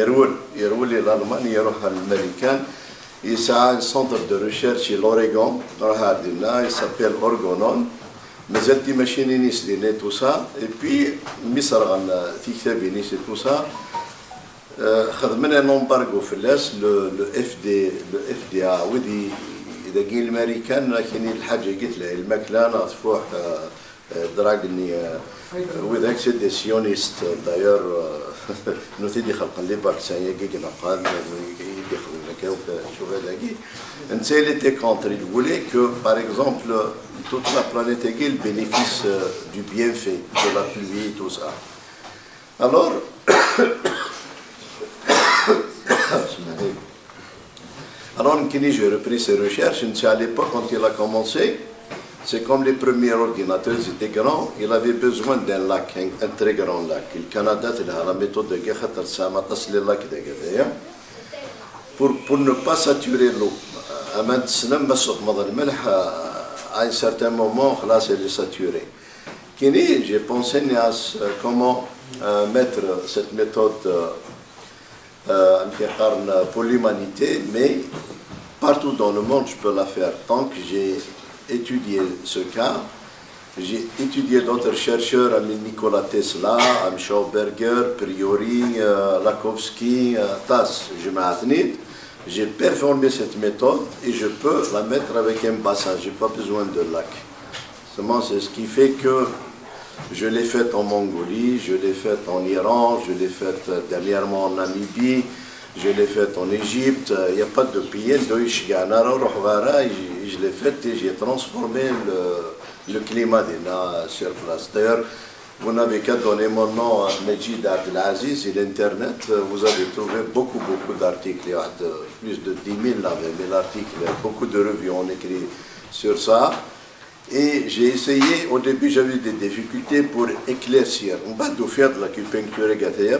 يرول الألمان يروح الأمريكان يسعى سنتر دو ريشيرش l'Oregon il s'appelle Orgonon مازال ماشيني نيس ديني تو سا اي بي مصر غن تكتبي نيس تو سا خدمنا نومبارغو فلاس لو اف دي ا ودي اذا كاين الامريكان كاين الحاجه قلت له الماكله نطفوح دراغني وذاك سي دي سيونيست داير نوتي خلق لي فاكسان يجي نقاد يدخل لك شوف هذاكي انت اللي تي كونتر il voulait que par exemple toute la planète ait le bénéfice du bienfait de la pluie tout ça alors j'ai repris ces recherches à l'époque quand il a commencé. C'est comme les premiers ordinateurs, ils étaient grands, il avait besoin d'un lac, un très grand lac. Le Canada, il a la méthode de guerre, pour ne pas saturer l'eau. À un certain moment, là, c'est saturé. J'ai pensé à comment mettre cette méthode pour l'humanité, mais partout dans le monde, je peux la faire. Tant que j'ai étudié ce cas, j'ai étudié d'autres chercheurs, Nikola Tesla, Schauberger, Priori, Lakowski, TAS, j'ai performé cette méthode et je peux la mettre avec un bassin, je n'ai pas besoin de lac. Seulement, c'est ce qui fait que je l'ai faite en Mongolie, je l'ai faite en Iran, je l'ai faite dernièrement en Namibie, je l'ai faite en Égypte, il n'y a pas de pays, je l'ai faite et j'ai transformé le climat sur place. D'ailleurs, vous n'avez qu'à donner mon nom à Majid Abdelaziz et l'Internet, vous avez trouvé beaucoup d'articles, il y a plus de 10 000 là, mais l'article, beaucoup de revues ont écrit sur ça. Et j'ai essayé, au début j'avais des difficultés pour éclaircir. On va faire de l'acupuncture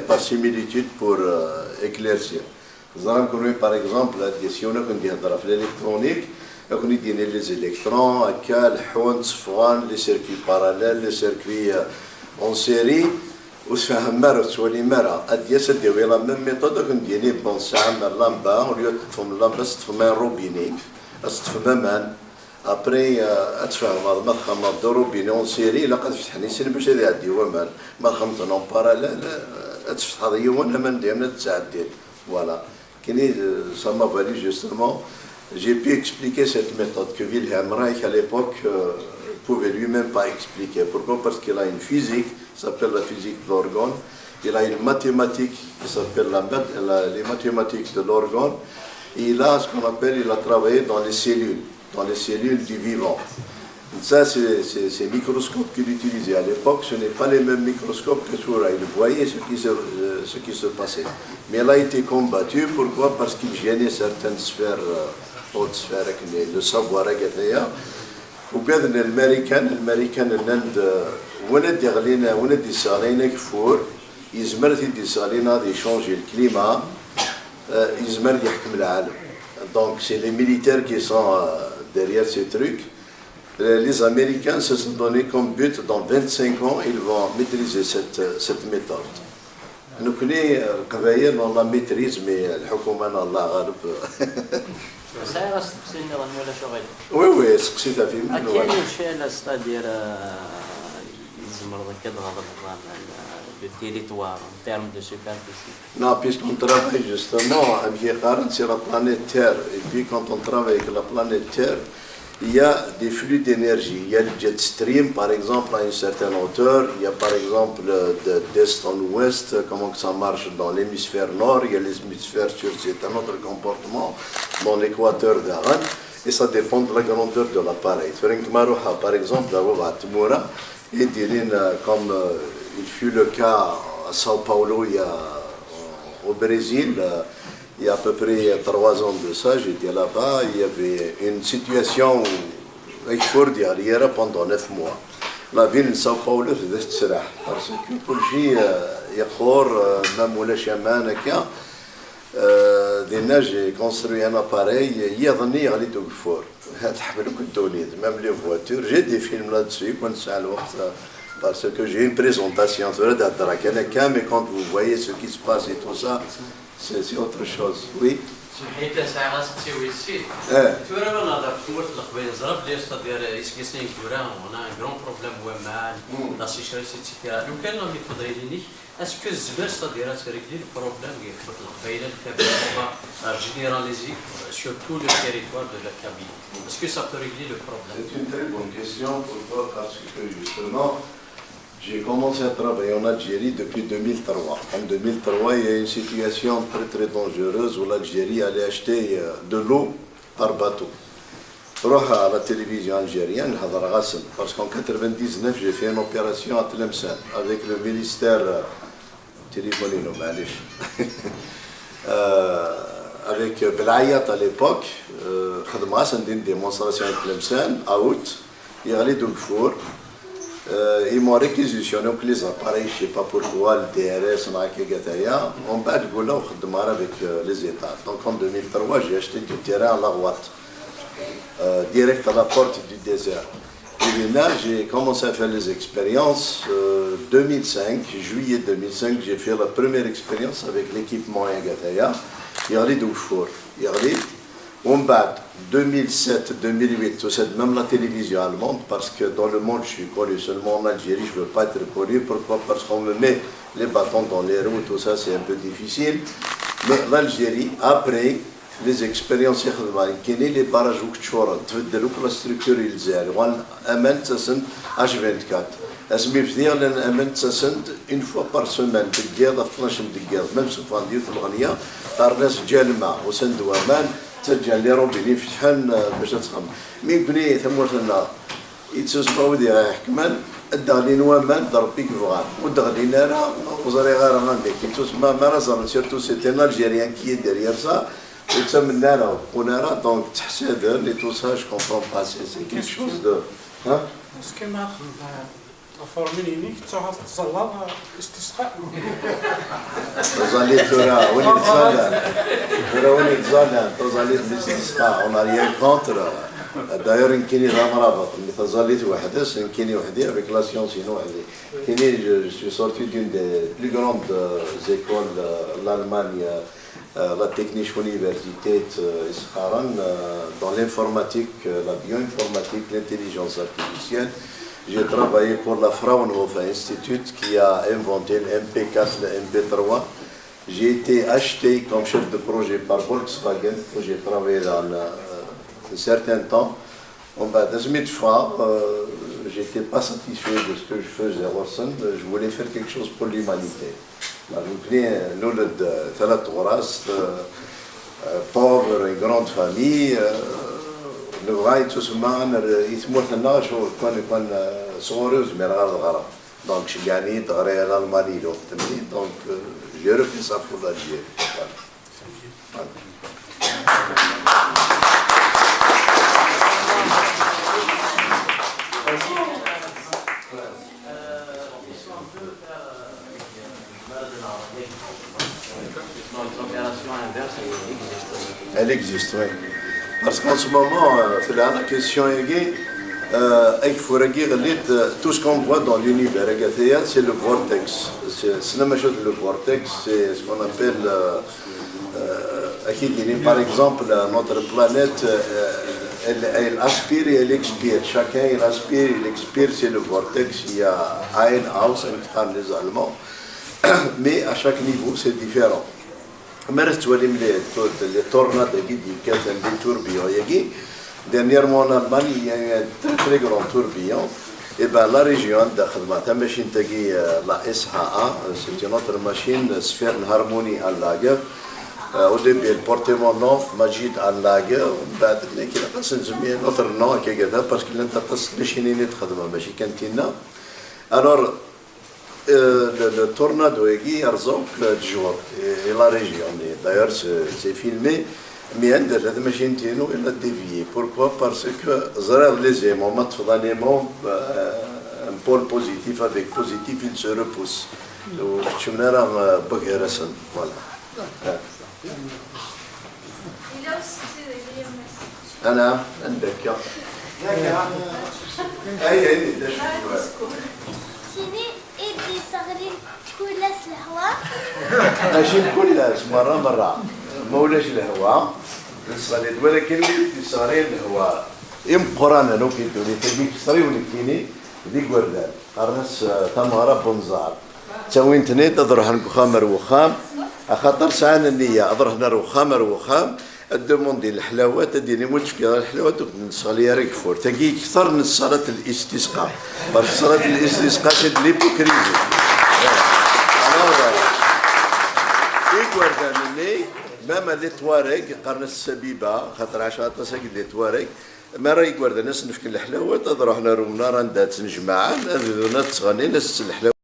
par similitude pour éclaircir. Par exemple, si on a l'électronique, on a les électrons, les circuits parallèles, les circuits en série, c'est la même méthode qu'on dit, bon, c'est un lampe, au lieu de lampe, c'est un robinet, c'est un après اتفهم ما خمم ضروبيني اون سيري لقد فتحني سير باش يعدي ومال ما خممت اون باراليل اتفتح هذه وانا ما ندير ما تعدي فوالا كاين ça m'a valu justement j'ai pu expliquer cette méthode que Wilhelm Reich à l'époque pouvait lui-même pas expliquer. Pourquoi? Parce qu'il a une physique qui s'appelle la physique de l'orgone, il a une mathématique qui s'appelle les mathématiques de l'orgone, et il a ce qu'on appelle, il a travaillé dans les cellules du vivant. Ça, c'est ces microscopes qu'il utilisait à l'époque, ce n'est pas les mêmes microscopes que Soura. Il voyait ce qui se passait. Mais il a été combattu, pourquoi? Parce qu'il gênait certaines sphères, hautes sphères, le savoir agathéa. Ou bien l'américain, l'Inde, on a dit salina كفور يزمر دي salina d'échanger le climat, يزمر يحكم العالم. Donc c'est les militaires qui sont derrière ces trucs. Les Américains se sont donnés comme but, dans 25 ans, ils vont maîtriser cette méthode. Nous connaissons on la maîtrise, mais le Houkouma Allah غالب. Oui, c'est ça fait. Quel est le c'est-à-dire le territoire en termes de superficie? Non, puisqu'on travaille justement avec Kharan sur la planète Terre, et puis quand on travaille avec la planète Terre, il y a des flux d'énergie. Il y a le jet stream, par exemple, à une certaine hauteur. Il y a par exemple d'est en ouest, comment que ça marche dans l'hémisphère nord. Il y a l'hémisphère sud, c'est un autre comportement dans l'équateur d'Aran. Et ça dépend de la grandeur de l'appareil. Par exemple, et comme il fut le cas à Sao Paulo, au Brésil, il y a à peu près 3 ans de ça, j'étais là-bas, il y avait une situation extraordinaire pendant 9 mois. La ville de Sao Paulo faisait تسرح parce que كل شيء يقور même ولا شمان هكا des neiges j'ai construit un appareil يظني يغلي توقفور تحملك الدونيد même les voitures j'ai des films là-dessus كنت ساعة الوقت parce que j'ai une présentation mais quand vous voyez ce qui se passe et tout ça c'est autre chose. Oui. سمحي لي ساعه غاسقسي ويسيد تورا ما نهضر في تمورت القبيل زرب لي استدير اسكيسين تورا انا غران بروبليم هو مع لا سيشريسي تيرا لو كان نبي تفضلي لي اسكو الزبر استدير تريكلي البروبليم ديال تمورت القبيل كابيل جينيراليزي sur tout le territoire de la Kabylie. Est-ce que ça peut régler le problème? C'est une très bonne question. Pourquoi? Parce que justement, j'ai commencé à travailler en Algérie depuis 2003. En 2003, il y a une situation très très dangereuse où l'Algérie allait acheter de l'eau par bateau. روح à la télévision algérienne, parce qu'en 99, j'ai fait une opération à Tlemcen avec le ministère téléphonique, avec Belayat à l'époque, j'ai une démonstration à Tlemcen, à août, il y a les Four. Ils m'ont réquisitionné les appareils, je ne sais pas pourquoi, le DRS, on va avec les États. Donc en 2003, j'ai acheté du terrain à la Rouate, direct à la porte du désert. Et là, j'ai commencé à faire les expériences. 2005, juillet 2005, j'ai fait la première expérience avec l'équipement Agataya. Il y a les Doufour, il y a les on bat 2007-2008, c'est même la télévision allemande, parce que dans le monde je suis connu, seulement en Algérie je ne veux pas être connu. Pourquoi? Parce qu'on me met les bâtons dans les roues, tout ça c'est un peu difficile. Mais l'Algérie, après les expériences, les barrages la structure H24. اسمي في لان امنت سسند اون فوا بار سومان دقيقه 12 دقيقه ميم سوف ندير في الغنيه تاع الناس جال الماء وسند وامان تسجل لي روبيني فتحان باش تخدم مي بني ثموت لنا يتسبوا ودي حكمان الدغلين وامان ضرب بيك فغان ودغلين انا وزاري غير عندك تسمى ما راه سيرتو سيتي ان الجيريان كي ديريير سا وتسمى انا ونرا دونك تحسد لي تو سا جو كومبرون با سي كيك شوز دو ها كيما فورمينيني تاع تزلط استسقاء تزلط ترى وين تزلط ترى وين تزلط تزلط الاستسقاء اون ريان كونتر داير يمكن مرابط اللي تزلط وحدس يمكن وحدي افيك لا سيونس وحدي كاين جو سورتي دون دي بلو غروند زيكول l'Allemagne la Technische Universität Isfahan dans l'informatique, la bioinformatique, l'intelligence artificielle. J'ai travaillé pour la Fraunhofer Institute qui a inventé le MP4, le MP3. J'ai été acheté comme chef de projet par Volkswagen, où j'ai travaillé dans un certain temps. On va deux fois, j'étais pas satisfait de ce que je faisais. Je voulais faire quelque chose pour l'humanité. Nous, pauvres, une grande famille. نبغى يتسمع يتموت لنا شو كون صغير من الغرب دونك يعني تغري الالماني لو تمني دونك جي ريفي سا بور l'Algérie. Elle existe, oui. Parce qu'en ce moment, c'est la question tout ce qu'on voit dans l'univers, c'est le vortex. C'est la même chose, le vortex, c'est ce qu'on appelle, par exemple, notre planète, elle aspire et elle expire. Chacun, il aspire, il expire, c'est le vortex. Il y a Ein, Aus, les Allemands. Mais à chaque niveau, c'est différent. Les tornades qui ont des tourbillons. Dernièrement en Allemagne, il y a eu un très très grand tourbillon. Et bien la région de la SHA, c'est une autre machine, Sphère Harmonie à Lager. Au début, elle portait mon nom, Majid al Lager. Il a passé un autre nom parce qu'il a passé machine. Alors, le tornado est arzok du jour et la région. D'ailleurs, c'est filmé. Mais la machine il a dévié. Pourquoi? Parce que les aimants, un pôle positif avec positif, il se repousse. Voilà. أنا عندك سيدي إدي صغري كل الهواء ماشي كلش مرة ما ولاش الهواء نصلي ولكن صغيرين الهواء يم قران انا كيدوني تبيك صري ولكني ديك وردان قرنس تمارا بنزار تاوين تنيت اضرح نخامر وخام خاطر ساعه النيه اضرح نار وخامر وخام الدومون ديال الحلاوه تديني مشكل الحلاوه نصلي ريكفور تاكي اكثر من صلاه الاستسقاء باش صلاه الاستسقاء تد ليبوكريزي ديك وردانني ماما لي تواريك قرن السبيبه خاطر 10 طاسه لي تواريك ما رايك ورده ناس نفك الحلاوه تضرح نار ونار ندات نجمعان ناس تغني ناس الحلاوه